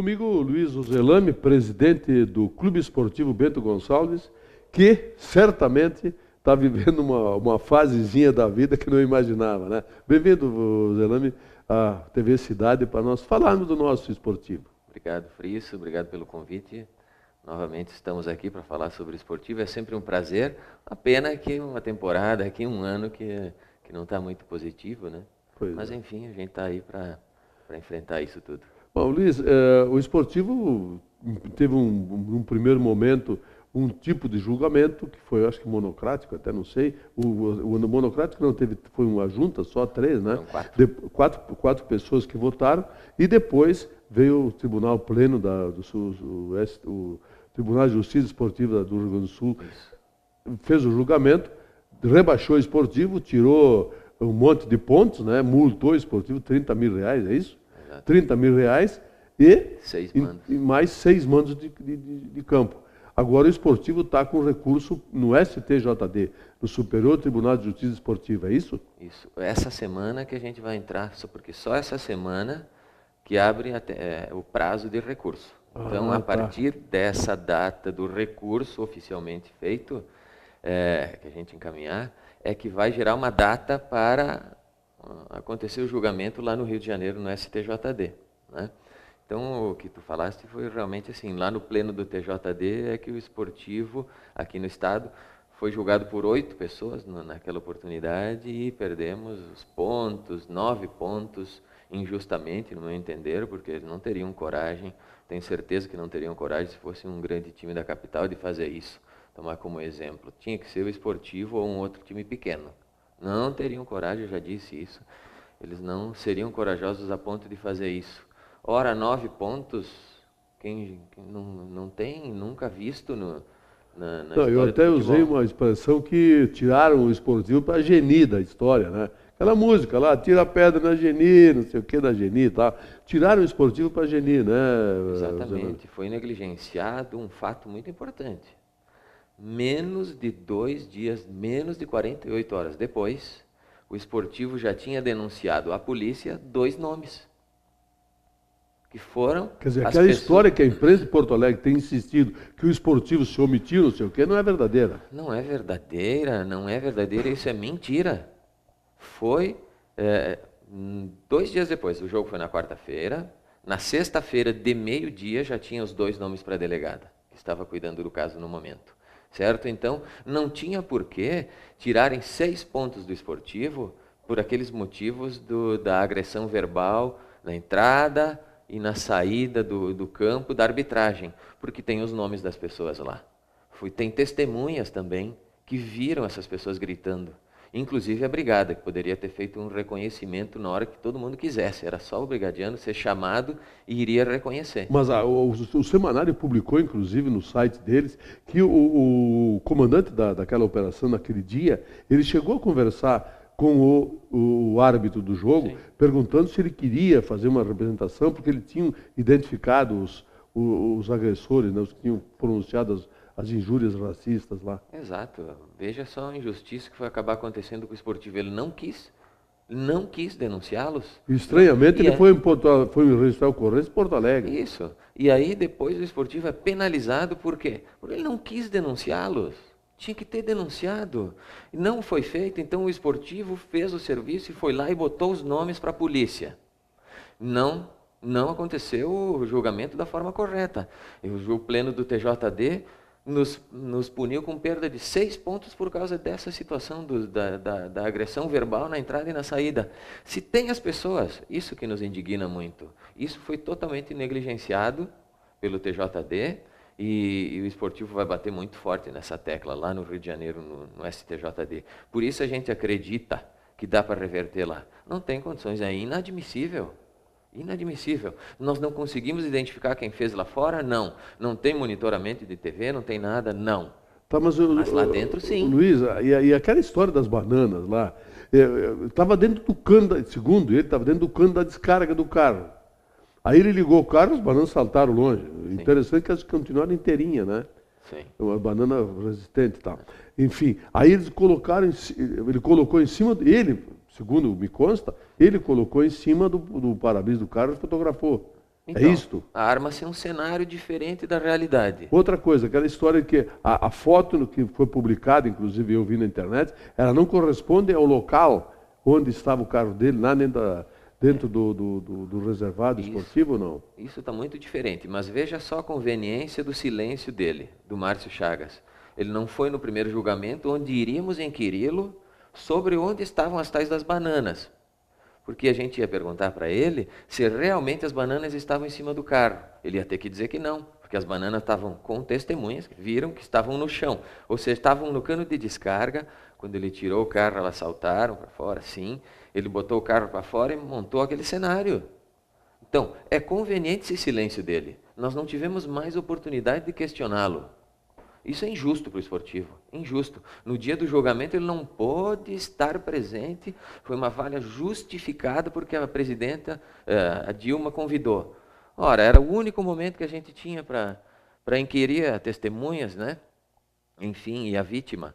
comigo o Luiz Ozelami, presidente do Clube Esportivo Bento Gonçalves, que certamente está vivendo uma fasezinha da vida que não imaginava, né? Bem-vindo, Ozelami, à TV Cidade, para nós falarmos do nosso esportivo. Obrigado, Friso, obrigado pelo convite. Novamente estamos aqui para falar sobre esportivo, é sempre um prazer. A pena que uma temporada, aqui um ano que não está muito positivo, né? Mas enfim, a gente está aí para enfrentar isso tudo. Bom, Luiz, o esportivo teve num primeiro momento um tipo de julgamento que foi, acho que monocrático, até não sei. O monocrático não teve, foi uma junta, só 3, né? Quatro pessoas que votaram, e depois veio o Tribunal Pleno o Tribunal de Justiça Esportiva do Rio Grande do Sul. Isso. Fez o julgamento, rebaixou o esportivo, tirou um monte de pontos, né? Multou o esportivo, 30 mil reais, é isso? Exato. 30 mil reais e mais 6 mandos de campo. Agora o esportivo está com recurso no STJD, no Superior Tribunal de Justiça Esportiva, é isso? Isso. Essa semana que a gente vai entrar, porque só essa semana que abre o prazo de recurso. Então, a partir dessa data do recurso oficialmente feito, que a gente encaminhar, é que vai gerar uma data para acontecer o julgamento lá no Rio de Janeiro, no STJD, né? Então, o que tu falaste foi realmente assim, lá no pleno do TJD é que o esportivo, aqui no estado, foi julgado por 8 pessoas naquela oportunidade e perdemos os pontos, 9 pontos, injustamente, no meu entender, porque eles não teriam coragem, tenho certeza que não teriam coragem se fosse um grande time da capital de fazer isso. Tomar como exemplo, tinha que ser o esportivo ou um outro time pequeno. Não teriam coragem, eu já disse isso, eles não seriam corajosos a ponto de fazer isso. Ora, 9 pontos, quem não tem nunca visto na história. Eu até usei uma expressão que tiraram o esportivo para a Geni da história, né? Aquela música lá, tira a pedra na Geni, não sei o que da Geni e tal. Tiraram o esportivo para a Geni, né? Exatamente, foi negligenciado um fato muito importante. Menos de 2 dias, menos de 48 horas depois, o esportivo já tinha denunciado à polícia 2 nomes. Que foram. Quer dizer, aquela história que a imprensa de Porto Alegre tem insistido que o esportivo se omitiu, não sei o quê, não é verdadeira. Não é verdadeira, não é verdadeira, isso é mentira. Foi 2 dias depois, o jogo foi na quarta-feira, na sexta-feira de meio-dia já tinha os 2 nomes para a delegada, que estava cuidando do caso no momento. Certo? Então, não tinha por que tirarem 6 pontos do esportivo por aqueles motivos da agressão verbal na entrada e na saída do campo da arbitragem, porque tem os nomes das pessoas lá. Tem testemunhas também que viram essas pessoas gritando, inclusive a brigada, que poderia ter feito um reconhecimento na hora que todo mundo quisesse, era só o brigadiano ser chamado e iria reconhecer. Mas o Semanário publicou, inclusive, no site deles, que o comandante daquela operação naquele dia, ele chegou a conversar com o árbitro do jogo, sim, perguntando se ele queria fazer uma representação, porque ele tinha identificado os agressores, né, os que tinham pronunciado as injúrias racistas lá. Exato. Veja só a injustiça que foi acabar acontecendo com o esportivo. Ele não quis denunciá-los. Estranhamente, ele foi registrar ocorrência em Porto Alegre. Isso. E aí, depois, o esportivo é penalizado por quê? Porque ele não quis denunciá-los. Tinha que ter denunciado. Não foi feito, então o esportivo fez o serviço e foi lá e botou os nomes para a polícia. Não aconteceu o julgamento da forma correta. O pleno do TJD nos puniu com perda de 6 pontos por causa dessa situação da agressão verbal na entrada e na saída. Se tem as pessoas, isso que nos indigna muito, isso foi totalmente negligenciado pelo TJD, e o esportivo vai bater muito forte nessa tecla lá no Rio de Janeiro, no STJD. Por isso a gente acredita que dá para reverter lá. Não tem condições, é inadmissível. Inadmissível. Nós não conseguimos identificar quem fez lá fora? Não. Não tem monitoramento de TV? Não tem nada? Não. Tá, mas lá dentro, sim. Luiz, e aquela história das bananas lá, estava dentro do cano, segundo ele, estava dentro do cano da descarga do carro. Aí ele ligou o carro, as bananas saltaram longe. Sim. Interessante que elas continuaram inteirinhas, né? Sim. Uma banana resistente e tal. Enfim, aí ele colocou em cima, ele, segundo me consta, ele colocou em cima do para-brisa do carro e fotografou. Então, é isto? arma-se um cenário diferente da realidade. Outra coisa, aquela história que a foto que foi publicada, inclusive eu vi na internet, ela não corresponde ao local onde estava o carro dele, lá dentro do reservado esportivo, ou não? Isso está muito diferente, mas veja só a conveniência do silêncio dele, do Márcio Chagas. Ele não foi no primeiro julgamento onde iríamos inquiri-lo sobre onde estavam as tais das bananas. Porque a gente ia perguntar para ele se realmente as bananas estavam em cima do carro. Ele ia ter que dizer que não, porque as bananas estavam com testemunhas que viram que estavam no chão. Ou seja, estavam no cano de descarga. Quando ele tirou o carro, elas saltaram para fora, sim. Ele botou o carro para fora e montou aquele cenário. Então, é conveniente esse silêncio dele. Nós não tivemos mais oportunidade de questioná-lo. Isso é injusto para o esportivo, injusto. No dia do julgamento ele não pôde estar presente, foi uma falha justificada porque a presidenta, a Dilma, convidou. Ora, era o único momento que a gente tinha para inquirir testemunhas, né? Enfim, e a vítima.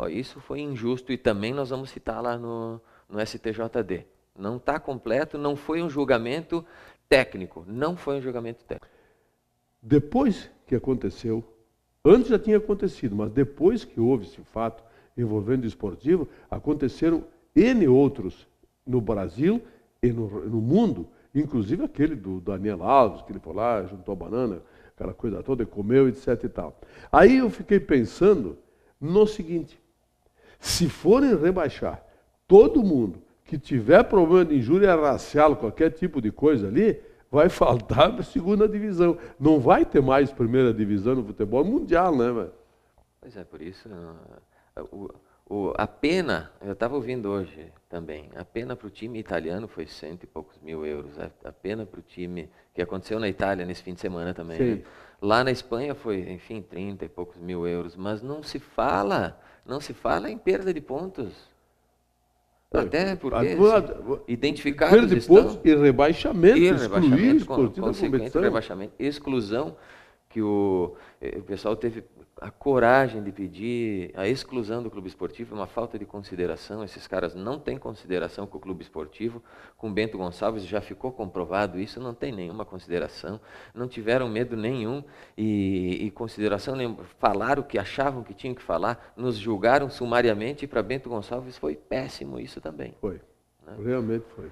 Isso foi injusto e também nós vamos citar lá no STJD. Não está completo, não foi um julgamento técnico, não foi um julgamento técnico. Depois que aconteceu, antes já tinha acontecido, mas depois que houve esse fato envolvendo o esportivo, aconteceram N outros no Brasil e no mundo, inclusive aquele do Daniel Alves, que ele foi lá, juntou a banana, aquela coisa toda, e comeu, etc e tal. Aí eu fiquei pensando no seguinte, se forem rebaixar todo mundo que tiver problema de injúria racial, qualquer tipo de coisa ali, vai faltar a segunda divisão. Não vai ter mais primeira divisão no futebol mundial, né, velho? Pois é, por isso, a pena, eu estava ouvindo hoje também, a pena para o time italiano foi 100 e poucos mil euros. A pena para o time, que aconteceu na Itália nesse fim de semana também. Né? Lá na Espanha foi, enfim, 30 e poucos mil euros. Mas não se fala em perda de pontos. Até porque identificados perda de pontos e rebaixamento, excluir o esportivo da competição. Rebaixamento, exclusão, que o pessoal teve a coragem de pedir a exclusão do clube esportivo, uma falta de consideração. Esses caras não têm consideração com o clube esportivo. Com Bento Gonçalves já ficou comprovado isso, não tem nenhuma consideração, não tiveram medo nenhum e consideração nenhuma. Falaram o que achavam que tinham que falar, nos julgaram sumariamente e para Bento Gonçalves foi péssimo isso também. Foi, né? Realmente foi.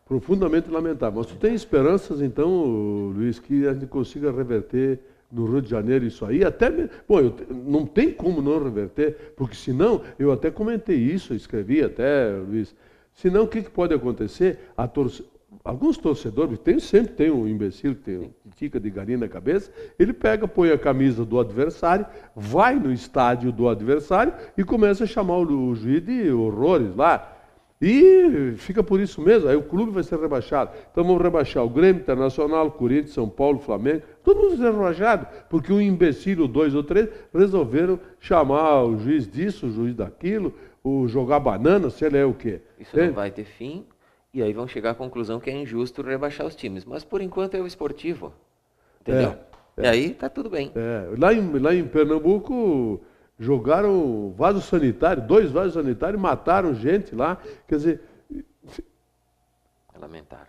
Profundamente lamentável. Mas tu tem esperanças, então, Luiz, que a gente consiga reverter no Rio de Janeiro isso aí? Não tem como não reverter, porque senão, eu até comentei isso, escrevi até, Luiz, senão o que pode acontecer? Alguns torcedores, sempre tem um imbecil que tem tica de galinha na cabeça, ele pega, põe a camisa do adversário, vai no estádio do adversário e começa a chamar o juiz de horrores lá. E fica por isso mesmo, aí o clube vai ser rebaixado. Então vamos rebaixar o Grêmio, Internacional, Corinthians, São Paulo, Flamengo, todo mundo vai ser rebaixado, porque um imbecil, 2 ou 3, resolveram chamar o juiz disso, o juiz daquilo, jogar banana, sei lá o quê. Isso não vai ter fim, e aí vão chegar à conclusão que é injusto rebaixar os times. Mas por enquanto é o esportivo, entendeu? E aí tá tudo bem. Lá em Pernambuco jogaram vaso sanitário, 2 vasos sanitários, mataram gente lá, quer dizer... É lamentável.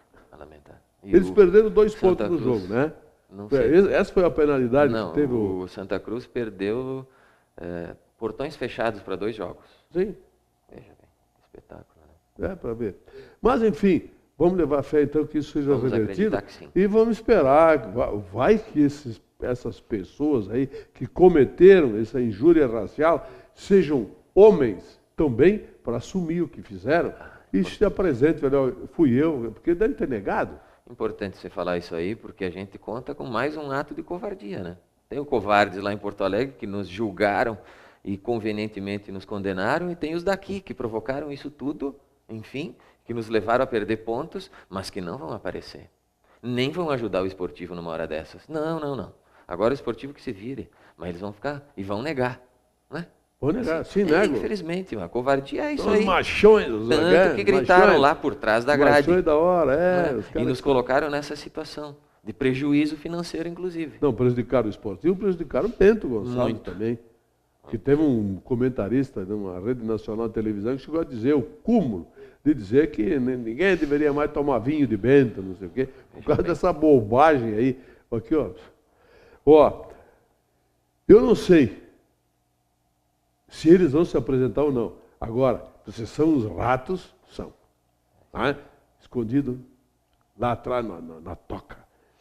Eles perderam 2 pontos no jogo, né? Não sei. Essa foi a penalidade que teve o Santa Cruz perdeu portões fechados para 2 jogos. Sim. Veja bem, espetáculo, né? Para ver. Mas, enfim, vamos levar fé, então, que isso seja revertido. Que sim. E vamos esperar, vai que essas pessoas aí que cometeram essa injúria racial sejam homens também para assumir o que fizeram e se apresente, fui eu, porque deve ter negado. Importante você falar isso aí, porque a gente conta com mais um ato de covardia, né? Tem o covardes lá em Porto Alegre que nos julgaram e convenientemente nos condenaram, e tem os daqui que provocaram isso tudo, enfim, que nos levaram a perder pontos, mas que não vão aparecer. Nem vão ajudar o esportivo numa hora dessas. Não. Agora o esportivo que se vire, mas eles vão ficar e vão negar, né? Vão negar, sim, nego. Infelizmente, a covardia é isso São aí. Os machões, Tanto que gritaram lá por trás da grade. Machões da hora, E nos colocaram nessa situação, de prejuízo financeiro, inclusive. Não, prejudicaram o esportivo, prejudicaram o Bento Gonçalves também. Que teve um comentarista de uma rede nacional de televisão que chegou a dizer o cúmulo de dizer que ninguém deveria mais tomar vinho de Benta, não sei o quê, por causa dessa bobagem aí. Aqui, ó. Ó, eu não sei se eles vão se apresentar ou não. Agora, vocês são os ratos, são. Tá? Escondido lá atrás na toca,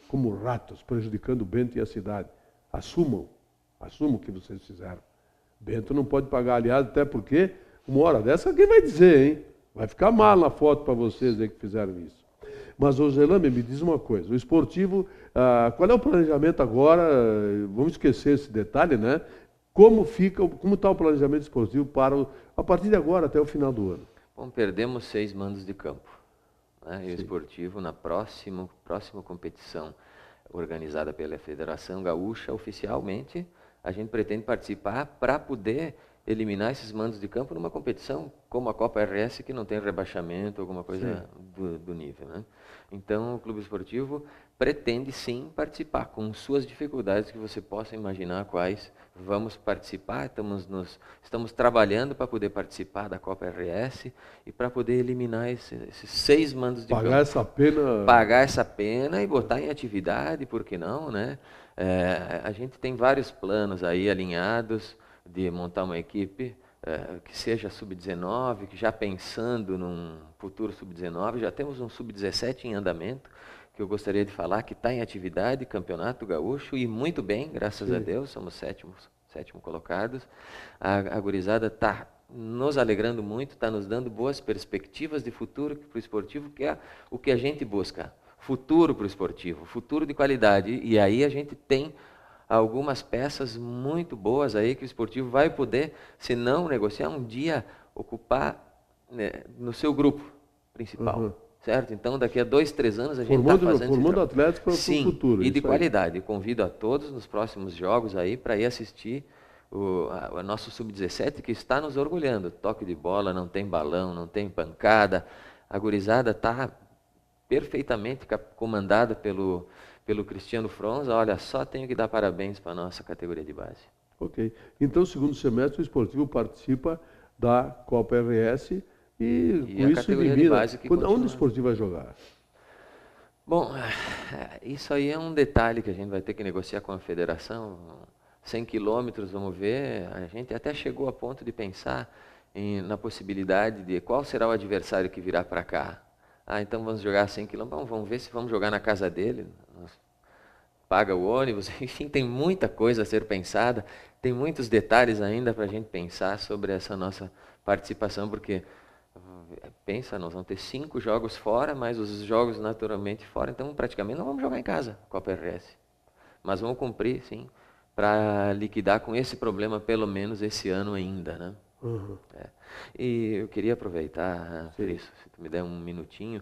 como ratos, prejudicando o Bento e a cidade. Assumam o que vocês fizeram. Bento não pode pagar, aliás, até porque uma hora dessa quem vai dizer, hein? Vai ficar mal na foto para vocês aí que fizeram isso. Mas, ô Zelame, me diz uma coisa, o esportivo, qual é o planejamento agora? Vamos esquecer esse detalhe, né? Como está o planejamento esportivo a partir de agora até o final do ano? Bom, perdemos 6 mandos de campo. Né? E o esportivo, na próxima competição organizada pela Federação Gaúcha, oficialmente, a gente pretende participar para poder eliminar esses mandos de campo numa competição como a Copa RS, que não tem rebaixamento, alguma coisa do nível. Né? Então, o Clube Esportivo pretende sim participar, com suas dificuldades que você possa imaginar quais. Vamos participar, estamos trabalhando para poder participar da Copa RS e para poder eliminar esses 6 mandos de campo. Pagar essa pena e botar em atividade, por que não, né? A gente tem vários planos aí alinhados de montar uma equipe que seja sub-19, que já pensando num futuro sub-19, já temos um sub-17 em andamento, que eu gostaria de falar, que está em atividade, Campeonato Gaúcho, e muito bem, graças a Deus, somos sétimo colocados. A gurizada está nos alegrando muito, está nos dando boas perspectivas de futuro para o esportivo, que é o que a gente busca. Futuro para o esportivo, futuro de qualidade. E aí a gente tem algumas peças muito boas aí que o esportivo vai poder, se não negociar, um dia ocupar, né, no seu grupo principal. Certo? Então, daqui a 2, 3 anos a gente está fazendo formando atletas para o futuro. E de qualidade. Convido a todos nos próximos jogos aí para ir assistir o nosso sub-17, que está nos orgulhando. Toque de bola, não tem balão, não tem pancada. A gurizada está perfeitamente comandada pelo Cristiano Fronza. Olha, só tenho que dar parabéns para a nossa categoria de base. Ok. Então, segundo semestre, o esportivo participa da Copa RS e com isso elimina. Onde o esportivo vai jogar? Bom, isso aí é um detalhe que a gente vai ter que negociar com a federação. 100 quilômetros, vamos ver. A gente até chegou a ponto de pensar na possibilidade de qual será o adversário que virá para cá. Então vamos jogar 100 quilômetros. Vamos ver se vamos jogar na casa dele. Paga o ônibus. Enfim, tem muita coisa a ser pensada. Tem muitos detalhes ainda para a gente pensar sobre essa nossa participação, porque pensa, nós vamos ter 5 jogos fora, mas os jogos naturalmente fora, então praticamente não vamos jogar em casa, Copa RS. Mas vamos cumprir, sim, para liquidar com esse problema, pelo menos esse ano ainda, né? E eu queria aproveitar, isso, se tu me der um minutinho,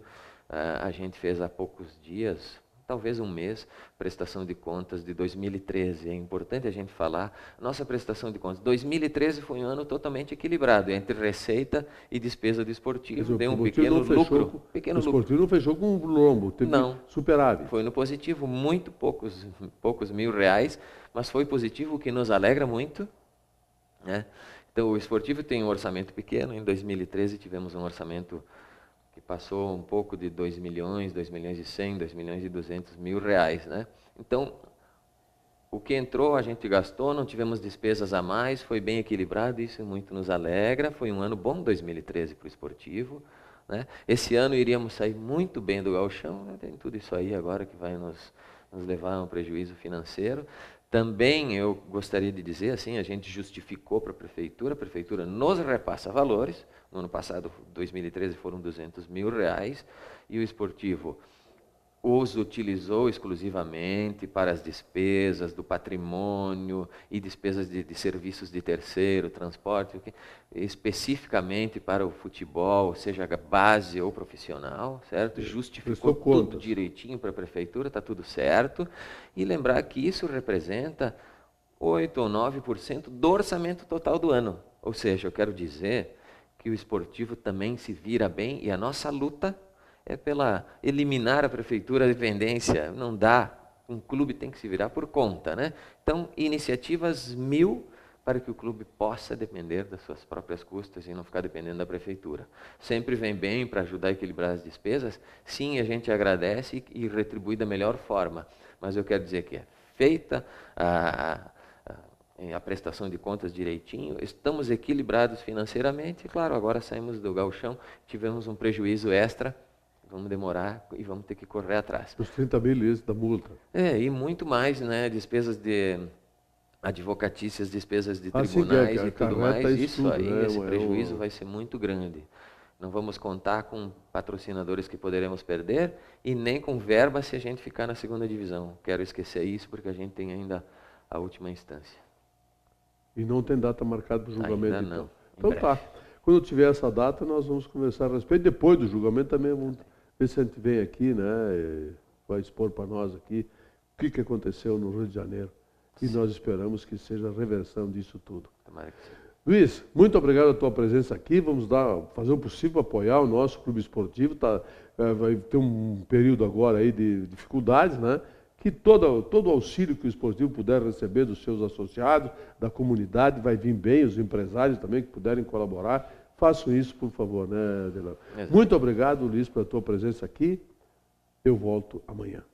a gente fez há poucos dias, talvez um mês, prestação de contas de 2013. É importante a gente falar, nossa prestação de contas. 2013 foi um ano totalmente equilibrado entre receita e despesa do esportivo. Deu um pequeno lucro. O esportivo não fechou com um lombo, teve superávit. Foi no positivo, muito poucos R$1.000, mas foi positivo, o que nos alegra muito, né? Então, o esportivo tem um orçamento pequeno. Em 2013 tivemos um orçamento que passou um pouco de 2 milhões, 2 milhões e 100, 2 milhões e 200 mil reais, né? Então, o que entrou a gente gastou, não tivemos despesas a mais, foi bem equilibrado, isso muito nos alegra. Foi um ano bom, 2013, para o esportivo, né? Esse ano iríamos sair muito bem do gauchão, né? Tem tudo isso aí agora que vai nos levar a um prejuízo financeiro. Também eu gostaria de dizer, assim, a gente justificou para a prefeitura nos repassa valores. No ano passado, 2013, foram R$200 mil, e o esportivo os utilizou exclusivamente para as despesas do patrimônio e despesas de serviços de terceiro, transporte, especificamente para o futebol, seja base ou profissional, certo? Justificou tudo direitinho para a prefeitura, está tudo certo. E lembrar que isso representa 8 ou 9% do orçamento total do ano. Ou seja, eu quero dizer que o esportivo também se vira bem, e a nossa luta é pela eliminar a prefeitura de dependência. Não dá, um clube tem que se virar por conta, né? Então, iniciativas 1000 para que o clube possa depender das suas próprias custas e não ficar dependendo da prefeitura. Sempre vem bem para ajudar a equilibrar as despesas. Sim, a gente agradece e retribui da melhor forma, mas eu quero dizer que é feita a prestação de contas direitinho, estamos equilibrados financeiramente, e claro, agora saímos do gauchão, tivemos um prejuízo extra, vamos demorar e vamos ter que correr atrás. Os 30 mil da multa. E muito mais, né, despesas de advocatícias, despesas de tribunais e tudo mais, isso tudo, aí, né? esse prejuízo vai ser muito grande. Não vamos contar com patrocinadores que poderemos perder e nem com verba se a gente ficar na segunda divisão. Quero esquecer isso porque a gente tem ainda a última instância. E não tem data marcada para o julgamento, ainda não. Então tá. Quando tiver essa data, nós vamos conversar a respeito. Depois do julgamento também vamos ver se a gente vem aqui, né? Vai expor para nós aqui o que aconteceu no Rio de Janeiro. E nós esperamos que seja a reversão disso tudo. Tomara que sim. Luiz, muito obrigado a tua presença aqui. Vamos fazer o possível para apoiar o nosso clube esportivo. Vai ter um período agora aí de dificuldades, né? Que todo auxílio que o esportivo puder receber dos seus associados, da comunidade, vai vir bem, os empresários também que puderem colaborar. Façam isso, por favor, né, Adelano? Muito obrigado, Luiz, pela tua presença aqui. Eu volto amanhã.